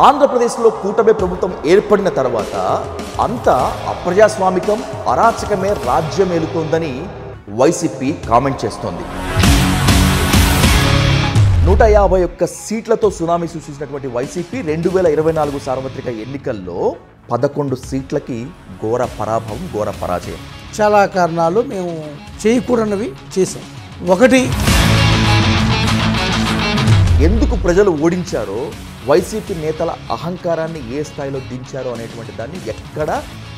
ఆంధ్రప్రదేశ్లో కూటమి ప్రభుత్వం ఏర్పడిన తర్వాత అంతా అప్రజాస్వామికం, అరాచకమే రాజ్యం ఏలుతోందని వైసీపీ కామెంట్ చేస్తోంది. 151 సీట్లతో సునామీ సృష్టించినటువంటి వైసీపీ 2024 సార్వత్రిక ఎన్నికల్లో 11 సీట్లకి ఘోర పరాభవం, ఘోర పరాజయం. చాలా కారణాలు మేము చేయకూడనివి చేసాం. ఒకటి, ఎందుకు ప్రజలు ఓడించారో, వైసీపీ నేతల అహంకారాన్ని ఏ స్థాయిలో దించారో అనేటువంటి దాన్ని ఎక్కడ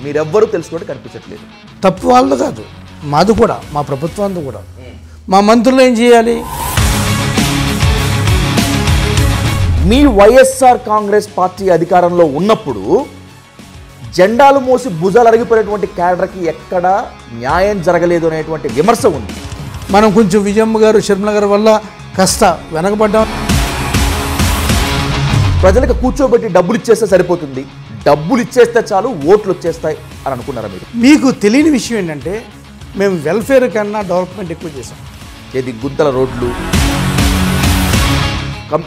మీరెవ్వరూ తెలుసుకోవడం కనిపించట్లేదు. తప్పు వాళ్ళది కాదు, మాది కూడా, మా ప్రభుత్వాన్ని కూడా. మా మంత్రులు ఏం చేయాలి? మీ వైఎస్ఆర్ కాంగ్రెస్ పార్టీ అధికారంలో ఉన్నప్పుడు జెండాలు మోసి భుజాలు అరిగిపోయినటువంటి క్యాడర్కి ఎక్కడా న్యాయం జరగలేదు అనేటువంటి విమర్శ ఉంది. మనం కొంచెం విజయమ్మ గారు, షర్మిల గారి వల్ల కాస్త వెనకబడ్డాం. ప్రజలకు కూర్చోబెట్టి డబ్బులు ఇచ్చేస్తే సరిపోతుంది, డబ్బులు ఇచ్చేస్తే చాలు ఓట్లు వచ్చేస్తాయి అని అనుకున్నారా మీరు? మీకు తెలియని విషయం ఏంటంటే మేము వెల్ఫేర్ కన్నా డెవలప్మెంట్ ఎక్కువ చేసాం. ఏది గుంతల రోడ్లు,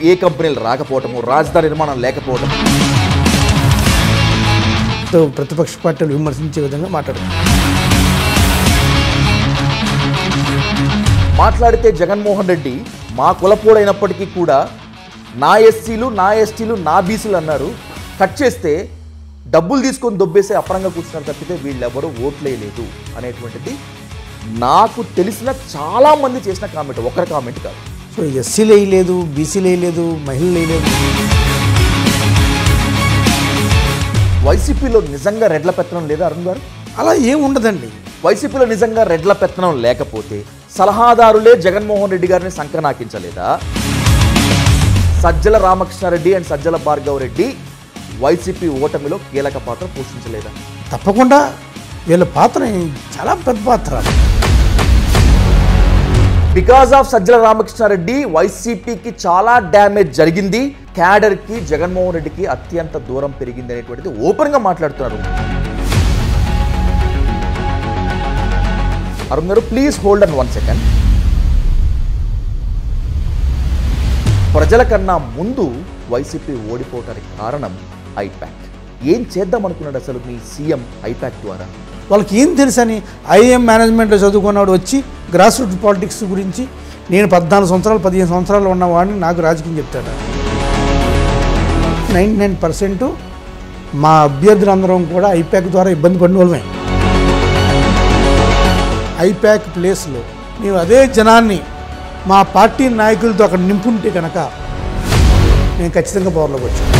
ఏ కంపెనీలు రాకపోవటము, రాజధాని నిర్మాణం లేకపోవటం. ప్రతిపక్ష పార్టీలు విమర్శించే విధంగా మాట్లాడితే జగన్మోహన్ రెడ్డి మా కులపోడైనప్పటికీ కూడా నా ఎస్సీలు, నా ఎస్టీలు, నా బీసీలు అన్నారు. కట్ చేస్తే డబ్బులు తీసుకొని దొబ్బేసే అపరంగా కూర్చున్నారు తప్పితే వీళ్ళెవరూ ఓట్లేయలేదు అనేటువంటిది నాకు తెలిసిన చాలామంది చేసిన కామెంట్, ఒకరి కామెంట్ కాదు. సో ఎస్సీలు వేయలేదు, బీసీలు వేయలేదు, మహిళలు వేయలేదు. వైసీపీలో నిజంగా రెడ్ల పెత్తనం లేదా అరుణ్ గారు? అలా ఏం ఉండదండి. వైసీపీలో నిజంగా రెడ్ల పెత్తనం లేకపోతే సలహాదారులే జగన్మోహన్ రెడ్డి గారిని సంకనాకించలేదా? సజ్జల రామకృష్ణారెడ్డి అండ్ సజ్జల భార్గవ్ రెడ్డి వైసీపీ ఓటమిలో కీలక పాత్ర పోషించలేదా? తప్పకుండా వీళ్ళ పాత్ర చాలా పెద్ద పాత్ర. బికాస్ ఆఫ్ సజ్జల రామకృష్ణారెడ్డి వైసీపీకి చాలా డ్యామేజ్ జరిగింది, క్యాడర్కి జగన్మోహన్ రెడ్డికి అత్యంత దూరం పెరిగింది అనేటువంటిది ఓపెన్గా మాట్లాడుతున్నారు. అరుణ్ గారు, ప్లీజ్ హోల్డ్ ఆన్ 1 సెకండ్. ప్రజల కన్నా ముందు వైసీపీ ఓడిపోవటానికి కారణం ఐపాక్. ఏం చేద్దాం అనుకున్నాడు అసలు మీ సీఎం ఐపాక్ ద్వారా? వాళ్ళకి ఏం తెలుసని ఐఏఎం మేనేజ్మెంట్లో చదువుకున్నవాడు వచ్చి గ్రాస్ రూట్ పాలిటిక్స్ గురించి నేను 14 సంవత్సరాలు 15 సంవత్సరాలు ఉన్నవాడిని నాకు రాజకీయం చెప్తాడు. 99% మా అభ్యర్థులందరం కూడా ఐపాక్ ద్వారా ఇబ్బంది పడిన వాళ్ళమే. ఐపాక్ ప్లేస్లో మేము అదే జనాన్ని మా పార్టీ నాయకులతో అక్కడ నింపుంటే కనుక నేను ఖచ్చితంగా పవర్లోకి వచ్చాను.